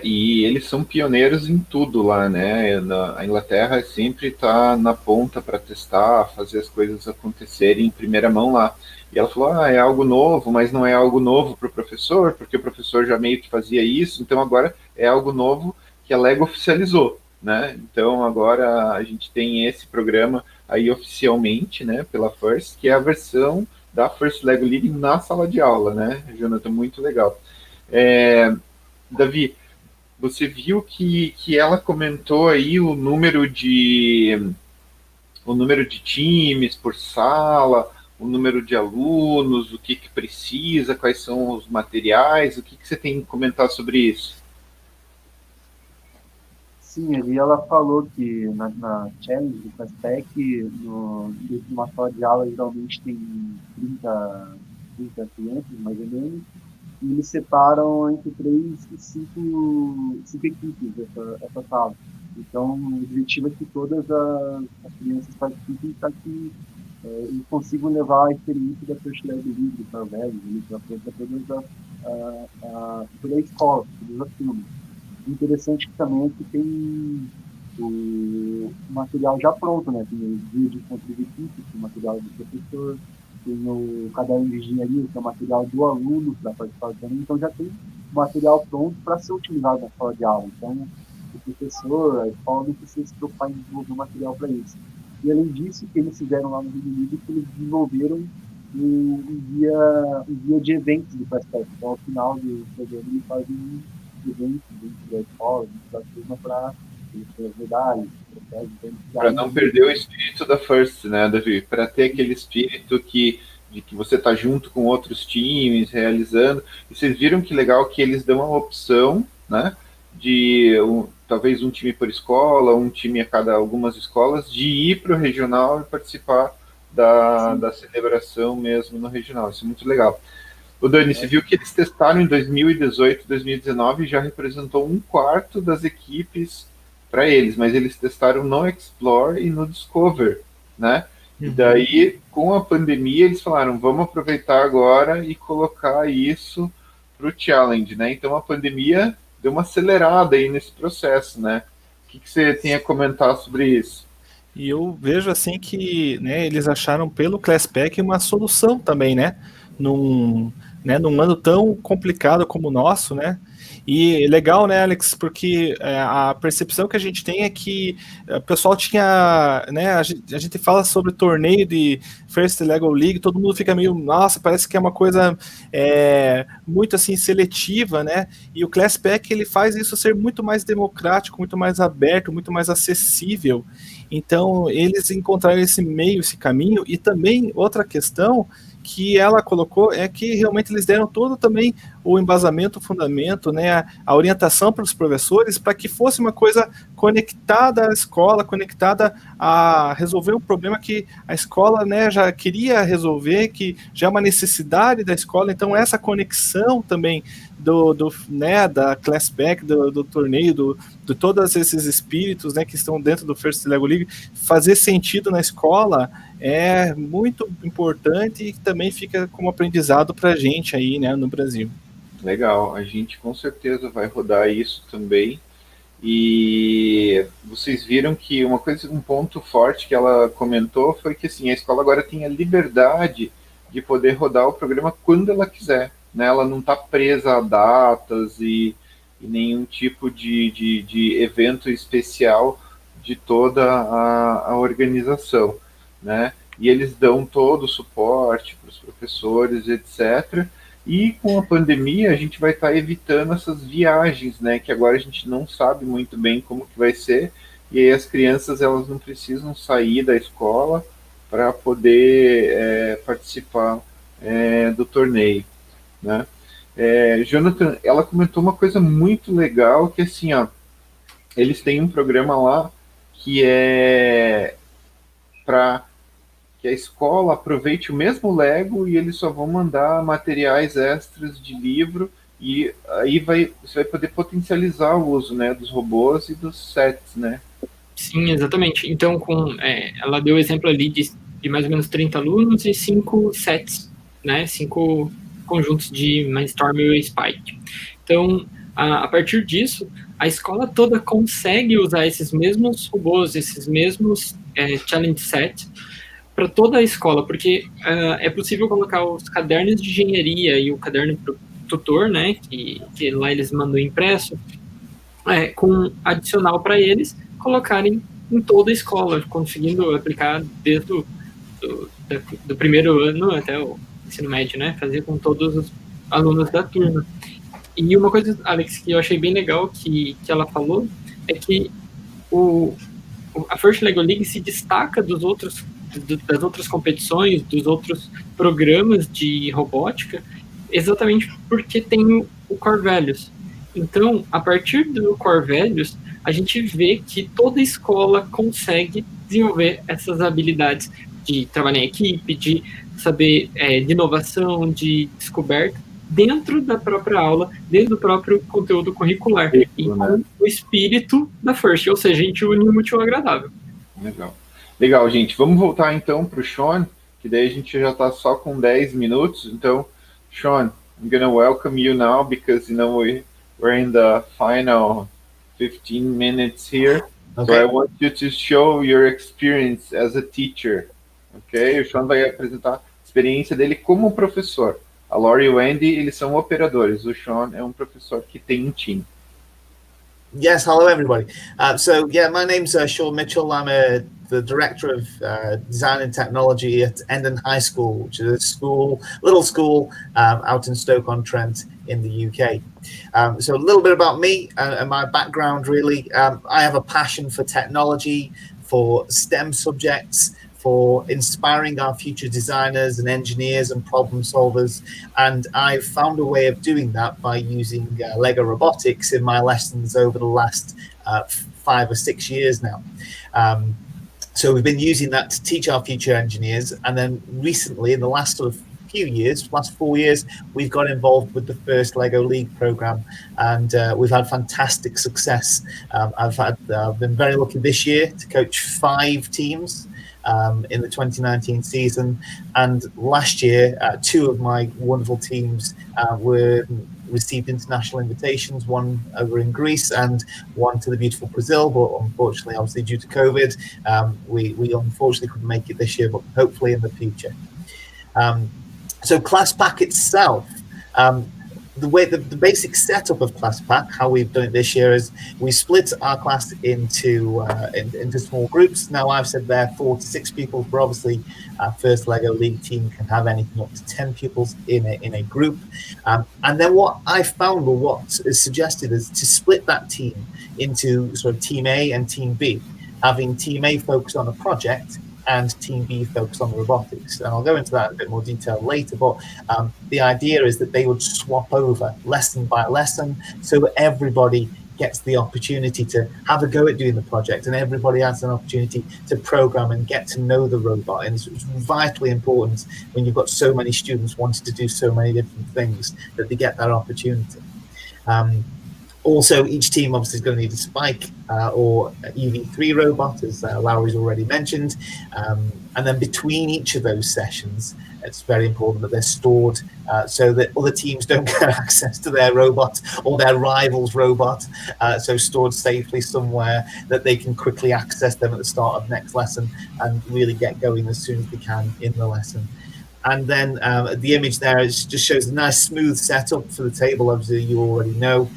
E eles são pioneiros em tudo lá, né? A Inglaterra sempre está na ponta para testar, fazer as coisas acontecerem em primeira mão lá. E ela falou, é algo novo, mas não é algo novo para o professor, porque o professor já meio que fazia isso, então agora é algo novo que a Lego oficializou, né? Então agora a gente tem esse programa aí oficialmente, né, pela First, que é a versão da First Lego League na sala de aula, né, Jonathan? Muito legal. Davi, você viu que ela comentou aí o número de times por sala, o número de alunos, o que precisa, quais são os materiais, o que você tem que comentar sobre isso? Sim, ali ela falou que na challenge do Fastpack, dentro de uma sala de aula, geralmente tem 30 crianças, mais ou menos, e eles separam entre 3 e 5 equipes essa sala. Então, o objetivo é que todas as crianças participem para que eles consigam levar a experiência da First Lego League para o velho, para toda a escola, todas as turmas. Interessante também é que tem o material já pronto, né? Tem o guia de encontros de equipe, que é o material do professor, tem o caderno de engenharia, que é o material do aluno para participar também. Então já tem material pronto para ser utilizado na sala de aula. Então o professor, a escola não precisa se preocupar em desenvolver material para isso. E além disso, o que eles fizeram lá no Reino Unido, que eles desenvolveram um guia de eventos do Fastpack. Então ao final do programa eles fazem dentro da escola, dentro da turma, para as medalhas, para não perder o espírito da First, né, Davi? Para ter aquele espírito de que você está junto com outros times, realizando. E vocês viram que legal que eles dão a opção, né, de talvez um time por escola, um time a cada algumas escolas, de ir para o regional e participar da celebração mesmo no regional. Isso é muito legal. O Dani, você viu que eles testaram em 2018, 2019 e já representou 1/4 das equipes para eles, mas eles testaram no Explore e no Discover, né? E daí, com a pandemia, eles falaram, vamos aproveitar agora e colocar isso para o Challenge, né? Então a pandemia deu uma acelerada aí nesse processo, né? O que você tem a comentar sobre isso? E eu vejo assim que, né, eles acharam pelo Class Pack uma solução também, né? né, num ano tão complicado como o nosso, né? E legal, né, Alex, porque a percepção que a gente tem é que o pessoal tinha, né, a gente fala sobre torneio de First Lego League, todo mundo fica meio, nossa, parece que é uma coisa muito assim seletiva, né? E o Class Pack ele faz isso ser muito mais democrático, muito mais aberto, muito mais acessível. Então eles encontraram esse meio, esse caminho. E também outra questão que ela colocou é que realmente eles deram todo também o embasamento, o fundamento, né, a orientação para os professores para que fosse uma coisa conectada à escola, conectada a resolver um problema que a escola, né, já queria resolver, que já é uma necessidade da escola. Então essa conexão também né, da Class Pack, do torneio, de todos esses espíritos, né, que estão dentro do First Lego League, fazer sentido na escola é muito importante e também fica como aprendizado para a gente aí, né, no Brasil. Legal, a gente com certeza vai rodar isso também. E vocês viram que um ponto forte que ela comentou foi que assim, a escola agora tem a liberdade de poder rodar o programa quando ela quiser, né? Ela não está presa a datas e nenhum tipo de evento especial de toda a organização, né? E eles dão todo o suporte para os professores, etc. E com a pandemia a gente vai estar evitando essas viagens, né? Que agora a gente não sabe muito bem como que vai ser. E aí as crianças elas não precisam sair da escola para poder participar do torneio, né? Jonathan, ela comentou uma coisa muito legal que assim, ó, eles têm um programa lá que é para que a escola aproveite o mesmo Lego e eles só vão mandar materiais extras de livro e aí você vai poder potencializar o uso, né, dos robôs e dos sets, né? Sim, exatamente. Então, ela deu o exemplo ali de mais ou menos 30 alunos e 5 sets, né, 5 conjuntos de Mindstorm e Spike. Então, a partir disso, a escola toda consegue usar esses mesmos robôs, esses mesmos challenge sets para toda a escola, porque é possível colocar os cadernos de engenharia e o caderno para o tutor, né, que lá eles mandam impresso, com adicional para eles colocarem em toda a escola, conseguindo aplicar desde do primeiro ano até o ensino médio, né, fazer com todos os alunos da turma. E uma coisa, Alex, que eu achei bem legal que ela falou é que a First Lego League se destaca das outras competições, dos outros programas de robótica, exatamente porque tem o Core Values. Então, a partir do Core Values, a gente vê que toda escola consegue desenvolver essas habilidades de trabalhar em equipe, de saber de inovação, de descoberta, dentro da própria aula, dentro do próprio conteúdo curricular. E com o espírito da First, ou seja, a gente une o útil ao agradável. Legal, gente. Vamos voltar então para o Shaun, que daí a gente já está só com 10 minutos. Então, Shaun, I'm going to welcome you now because, you know, we're in the final 15 minutes here. Okay. So I want you to show your experience as a teacher. Ok? O Shaun vai apresentar a experiência dele como professor. A Lowri e o Andy, eles são operadores. O Shaun é um professor que tem um time. Yes, hello everybody. My name's Shaun Mitchell. I'm the director of design and technology at Endon High School, which is a little school out in Stoke-on-Trent in the UK. So a little bit about me and my background, really. I have a passion for technology, for STEM subjects, for inspiring our future designers and engineers and problem solvers. And I've found a way of doing that by using Lego robotics in my lessons over the last 5 or 6 years now. So we've been using that to teach our future engineers. And then recently, in the last sort of last 4 years, we've got involved with the first Lego League program, and we've had fantastic success. I've been very lucky this year to coach 5 teams in the 2019 season, and last year 2 of my wonderful teams received international invitations, one over in Greece and one to the beautiful Brazil, but unfortunately, obviously due to COVID, we unfortunately couldn't make it this year, but hopefully in the future. So Class Pack itself, The basic setup of ClassPack, how we've done it this year, is we split our class into small groups. Now, I've said there 4 to 6 pupils, but obviously our first Lego League team can have anything up to 10 pupils in a group. And then what I found, or what is suggested, is to split that team into sort of Team A and Team B, having Team A focus on a project and Team B focus on the robotics. And I'll go into that in a bit more detail later, but the idea is that they would swap over lesson by lesson, so that everybody gets the opportunity to have a go at doing the project, and everybody has an opportunity to program and get to know the robot. And it's vitally important when you've got so many students wanting to do so many different things, that they get that opportunity. Also, each team obviously is going to need a spike or EV3 robot, as Lowri's already mentioned. And then between each of those sessions, it's very important that they're stored so that other teams don't get access to their robot or their rival's robot. So stored safely somewhere that they can quickly access them at the start of next lesson and really get going as soon as they can in the lesson. And then the image there just shows a nice smooth setup for the table. Obviously, you already know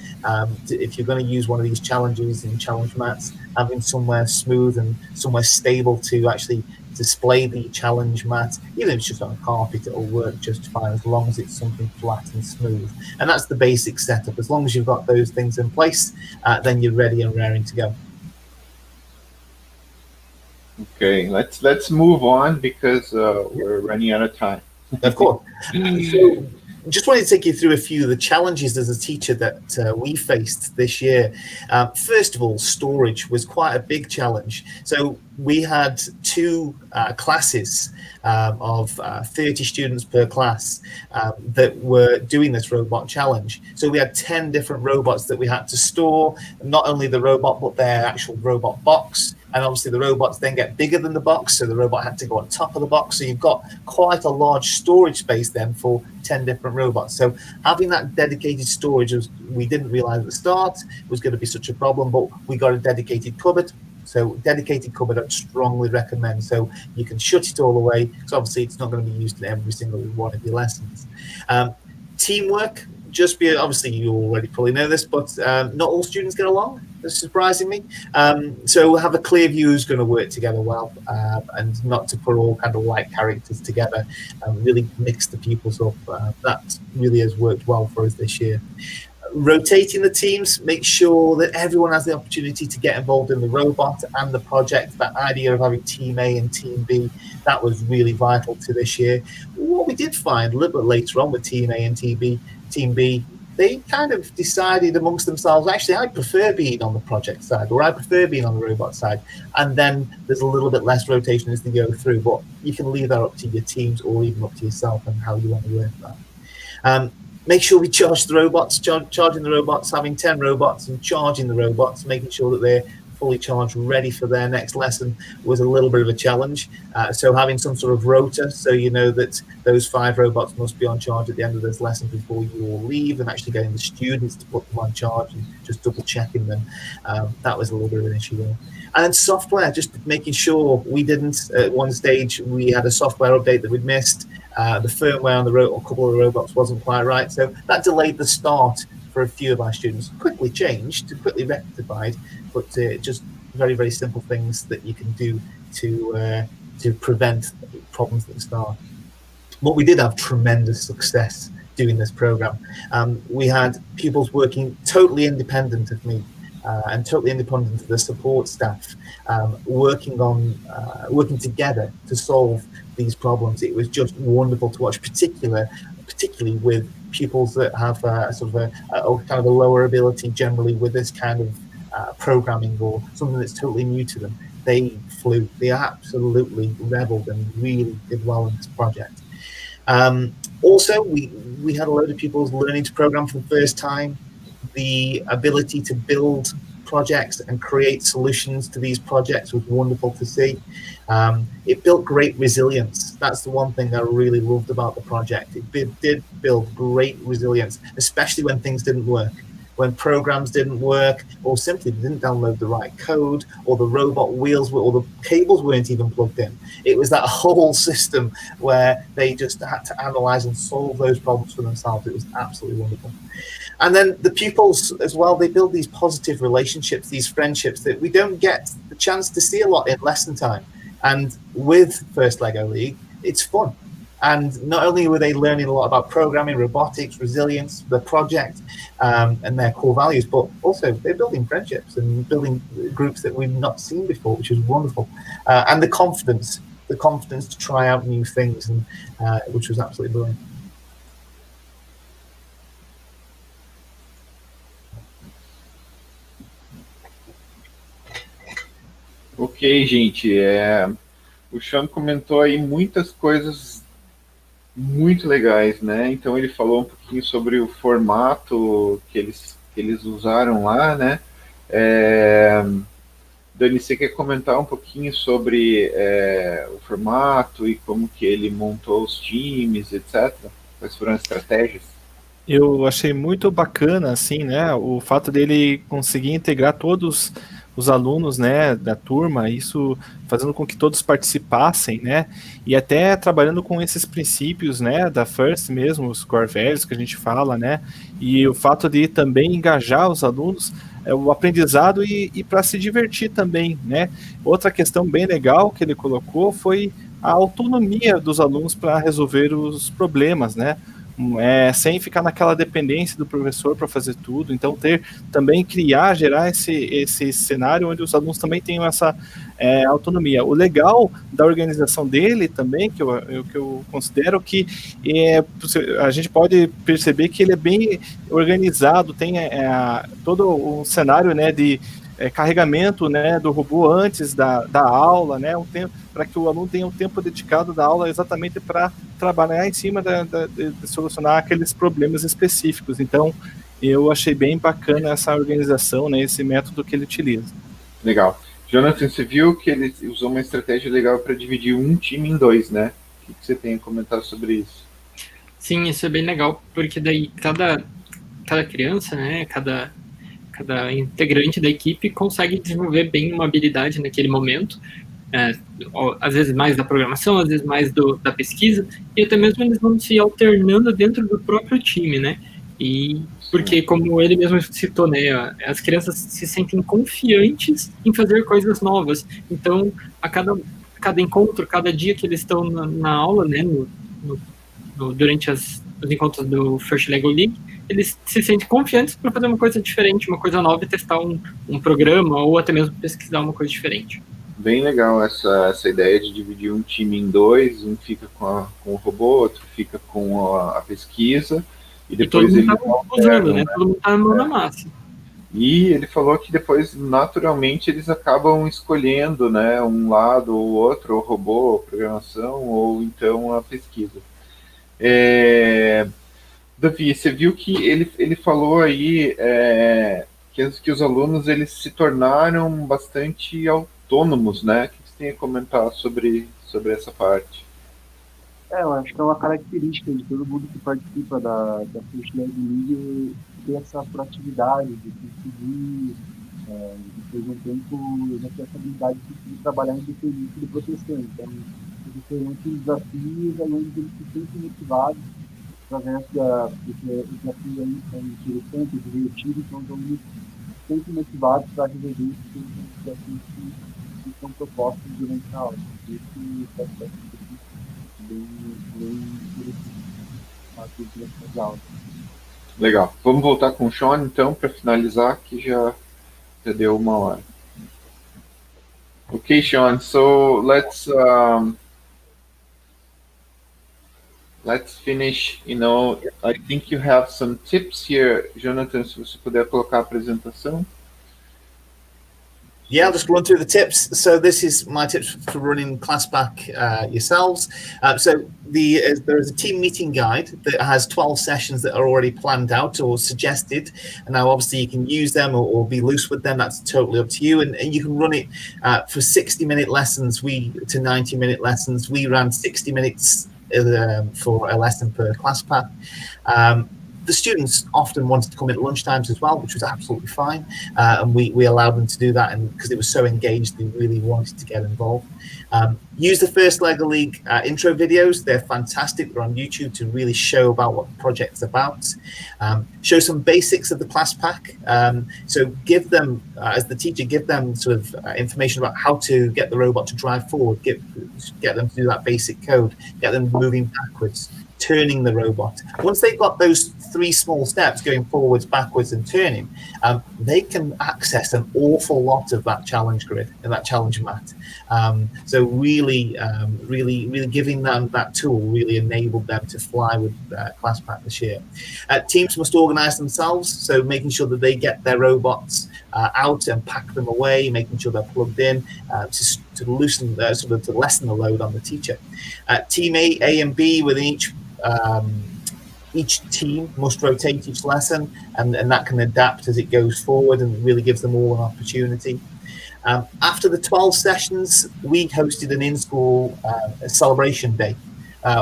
if you're going to use one of these challenges in challenge mats, having somewhere smooth and somewhere stable to actually display the challenge mat, even if it's just on a carpet, it'll work just fine as long as it's something flat and smooth. And that's the basic setup. As long as you've got those things in place, then you're ready and raring to go. Okay, let's move on because we're running out of time. Of course. So just wanted to take you through a few of the challenges as a teacher that we faced this year. First of all, storage was quite a big challenge. So we had 2 classes of 30 students per class that were doing this robot challenge. So we had 10 different robots that we had to store, not only the robot, but their actual robot box. And obviously the robots then get bigger than the box, so the robot had to go on top of the box. So you've got quite a large storage space then for 10 different robots. So having that dedicated storage, we didn't realize at the start was going to be such a problem, but we got a dedicated cupboard. So dedicated cupboard, I'd strongly recommend. So you can shut it all away, because obviously it's not going to be used in every single one of your lessons. Teamwork, obviously you already probably know this, but not all students get along, surprisingly. So have a clear view who's going to work together well, and not to put all kind of like characters together and really mix the pupils up. That really has worked well for us this year. Rotating the teams, make sure that everyone has the opportunity to get involved in the robot and the project. That idea of having Team A and Team B, that was really vital to this year. What we did find a little bit later on with Team A and Team B, they kind of decided amongst themselves, actually, I prefer being on the project side, or I prefer being on the robot side. And then there's a little bit less rotation as they go through, but you can leave that up to your teams or even up to yourself and how you want to work that. Make sure we charge the robots, charging the robots, having 10 robots and charging the robots, making sure that they're fully charged, ready for their next lesson, was a little bit of a challenge. So having some sort of rota, so you know that those 5 robots must be on charge at the end of this lesson before you all leave, and actually getting the students to put them on charge and just double checking them. That was a little bit of an issue there. And then software, just making sure we didn't, at one stage, we had a software update that we'd missed. The firmware on a couple of the robots wasn't quite right. So that delayed the start for a few of our students. Quickly changed, quickly rectified, but just very, very simple things that you can do to prevent problems at the start. But we did have tremendous success doing this program. We had pupils working totally independent of me. And totally independent of the support staff, working together to solve these problems. It was just wonderful to watch, particularly with pupils that have sort of a kind of a lower ability generally with this kind of programming or something that's totally new to them. They flew. They absolutely reveled and really did well in this project. Also, we had a load of pupils learning to program for the first time. The ability to build projects and create solutions to these projects was wonderful to see. It built great resilience. That's the one thing I really loved about the project. It did build great resilience, especially when things didn't work. when programs didn't work, or simply didn't download the right code, or the robot wheels or the cables weren't even plugged in. It was that whole system where they just had to analyze and solve those problems for themselves. It was absolutely wonderful. And then the pupils as well, they build these positive relationships, these friendships that we don't get the chance to see a lot in lesson time. And with First Lego League, it's fun. And not only were they learning a lot about programming, robotics, resilience, the project, and their core values, but also they're building friendships and building groups that we've not seen before, which is wonderful. And the confidence to try out new things, and which was absolutely brilliant. Ok, gente, o Shaun comentou aí muitas coisas muito legais, né? Então ele falou um pouquinho sobre o formato que eles usaram lá, né? Dani, você quer comentar um pouquinho sobre o formato e como que ele montou os times, etc? Quais foram as estratégias? Eu achei muito bacana, assim, né, o fato dele conseguir integrar todos os alunos, né, da turma, isso fazendo com que todos participassem, né, e até trabalhando com esses princípios, né, da FIRST mesmo, os core values que a gente fala, né, e o fato de também engajar os alunos, o aprendizado e para se divertir também, né. Outra questão bem legal que ele colocou foi a autonomia dos alunos para resolver os problemas, né, sem ficar naquela dependência do professor para fazer tudo. Então também gerar esse cenário onde os alunos também tenham essa autonomia. O legal da organização dele também, que eu considero que a gente pode perceber que ele é bem organizado, tem todo um cenário, né, de carregamento, né, do robô antes da aula, né, para que o aluno tenha um tempo dedicado da aula exatamente para trabalhar em cima de solucionar aqueles problemas específicos. Então, eu achei bem bacana essa organização, né, esse método que ele utiliza. Legal. Jonathan, você viu que ele usou uma estratégia legal para dividir um time em dois, né? O que você tem a comentar sobre isso? Sim, isso é bem legal, porque daí cada criança, né, cada integrante da equipe consegue desenvolver bem uma habilidade naquele momento, às vezes mais da programação, às vezes mais da pesquisa, e até mesmo eles vão se alternando dentro do próprio time, né? E porque, como ele mesmo citou, né, as crianças se sentem confiantes em fazer coisas novas. Então, a cada encontro, cada dia que eles estão na aula, né, durante os encontros do First Lego League, eles se sentem confiantes para fazer uma coisa diferente, uma coisa nova, e testar um programa, ou até mesmo pesquisar uma coisa diferente. Bem legal essa ideia de dividir um time em dois, um fica com o robô, outro fica com a pesquisa, e depois ele tá usando, né? Todo mundo tá na mão na massa. E ele falou que depois, naturalmente, eles acabam escolhendo, né, um lado ou outro, o robô, a programação, ou então a pesquisa. Davi, você viu que ele falou aí que os alunos eles se tornaram bastante autônomos, né? O que você tem a comentar sobre essa parte? Eu acho que é uma característica de todo mundo que participa da First Lego League ter essa proatividade de conseguir, depois de um tempo, ter essa habilidade de trabalhar independente do professor. Então, diferente dos desafios, os alunos eles se sentem motivados através desse desafio aí, são interessantes, divertidos, então os alunos se sentem motivados para resolver esses desafios que são propostos durante a aula. Esse aspecto bem interessante. Legal. Vamos voltar com o Shaun, então, para finalizar, que já deu 1 hora. Okay, Shaun, so let's finish. I think you have some tips here. Jonathan, se você puder colocar a apresentação. Yeah, I'll just run through the tips. So this is my tips for running ClassPack yourselves. So there is a team meeting guide that has 12 sessions that are already planned out or suggested. And now obviously you can use them or be loose with them. That's totally up to you. And you can run it for 60-minute lessons to 90-minute lessons. We ran 60 minutes for a lesson per ClassPack. The students often wanted to come in at lunchtimes as well, which was absolutely fine, and we allowed them to do that, and because it was so engaged, they really wanted to get involved. Use the first LEGO League intro videos. They're fantastic. They're on YouTube to really show about what the project's about. Show some basics of the class pack. So give them, as the teacher, give them sort of information about how to get the robot to drive forward, get them to do that basic code, get them moving backwards, turning the robot. Once they've got those 3 small steps, going forwards, backwards, and turning, they can access an awful lot of that challenge grid and that challenge mat. So really giving them that tool really enabled them to fly with ClassPack this year. Teams must organize themselves, so making sure that they get their robots out and pack them away, making sure they're plugged in to lessen the load on the teacher. Team A and B within each team must rotate each lesson, and that can adapt as it goes forward, and really gives them all an opportunity. After the 12 sessions, we hosted an in-school celebration day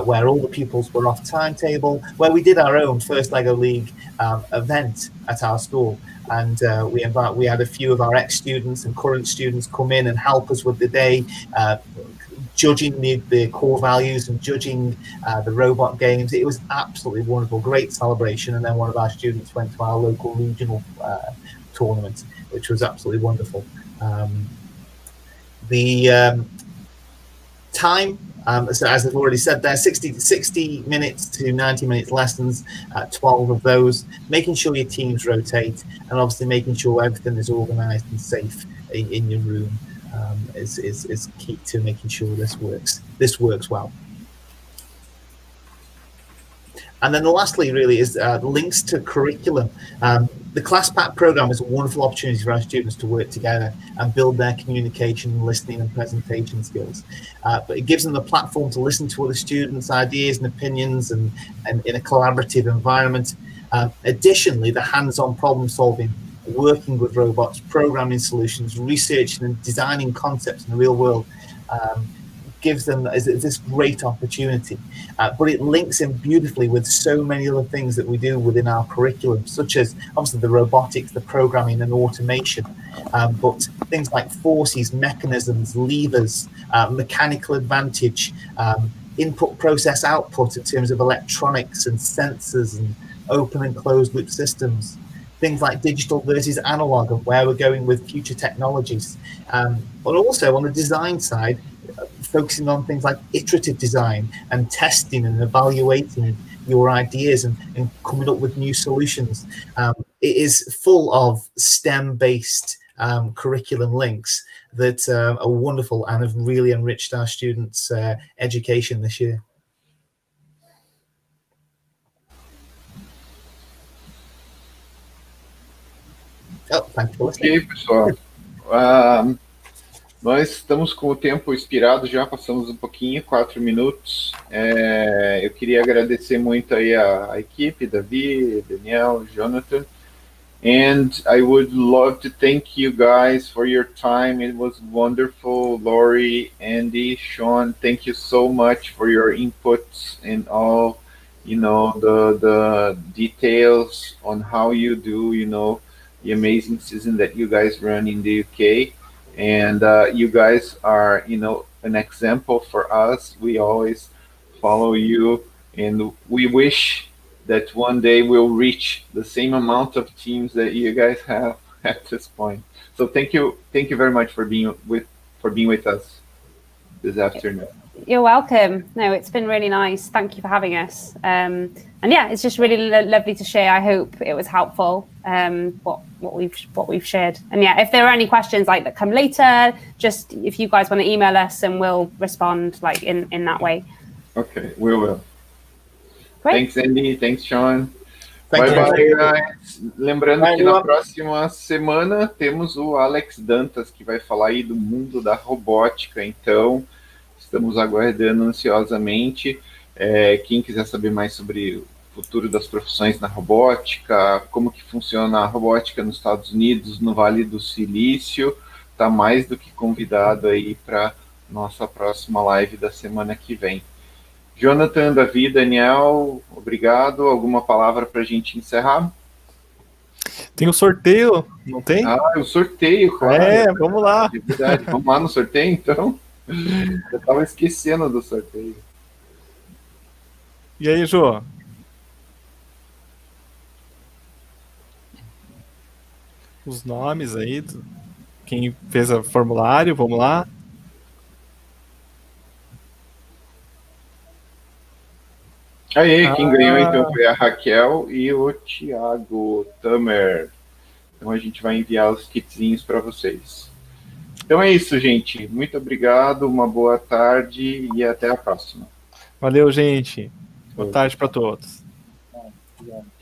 where all the pupils were off timetable, where we did our own first LEGO League event at our school. And we had a few of our ex-students and current students come in and help us with the day, judging the core values and judging the robot games. It was absolutely wonderful, great celebration. And then one of our students went to our local regional tournament, which was absolutely wonderful. The time, so as I've already said there, 60 minutes to 90 minutes lessons, 12 of those, making sure your teams rotate, and obviously making sure everything is organized and safe in your room is key to making sure this works well. And then lastly, really, is links to curriculum. The ClassPack program is a wonderful opportunity for our students to work together and build their communication, listening, and presentation skills. But it gives them the platform to listen to other students' ideas and opinions, and in a collaborative environment. Additionally, the hands-on problem solving, working with robots, programming solutions, researching and designing concepts in the real world, gives them this great opportunity, but it links in beautifully with so many other things that we do within our curriculum, such as obviously the robotics, the programming and automation, but things like forces, mechanisms, levers, mechanical advantage, input, process, output in terms of electronics and sensors and open and closed loop systems, things like digital versus analog and where we're going with future technologies, but also on the design side, focusing on things like iterative design and testing and evaluating your ideas and coming up with new solutions. It is full of STEM-based curriculum links that are wonderful and have really enriched our students' education this year. Oh, thank you for listening. Ok, pessoal. Nós estamos com o tempo expirado, já passamos um pouquinho, 4 minutos. Eu queria agradecer muito aí a equipe, Davi, Daniel, Jonathan. And I would love to thank you guys for your time. It was wonderful. Lowri, Andy, Shaun, thank you so much for your inputs and all, the details on how you do, the amazing season that you guys run in the UK. And you guys are, an example for us. We always follow you, and we wish that one day we'll reach the same amount of teams that you guys have at this point. So thank you very much for being with us this afternoon. You're welcome. No, it's been really nice. Thank you for having us. And yeah, it's just really lovely to share. I hope it was helpful, what we've shared. And yeah, if there are any questions that come later, just if you guys want to email us and we'll respond in that way. Okay, we will. Great. Thanks, Andy. Thanks, Shaun. Thank Bye, you. guys. Lembrando que na próxima semana temos o Alex Dantas, que vai falar aí do mundo da robótica. Então, estamos aguardando ansiosamente. Quem quiser saber mais sobre o futuro das profissões na robótica, como que funciona a robótica nos Estados Unidos, no Vale do Silício, está mais do que convidado aí para nossa próxima live da semana que vem. Jonathan, Davi, Daniel, obrigado. Alguma palavra para a gente encerrar? Tem o sorteio, não tem? Ah, o sorteio, claro. Vamos lá. É verdade. Vamos lá no sorteio, então? Eu estava esquecendo do sorteio. E aí, Jô? Os nomes aí, quem fez o formulário, vamos lá. Aí, quem ganhou então foi a Raquel e o Thiago Tamer. Então a gente vai enviar os kitzinhos para vocês. Então é isso, gente. Muito obrigado, uma boa tarde e até a próxima. Valeu, gente. Boa tarde para todos. Obrigado.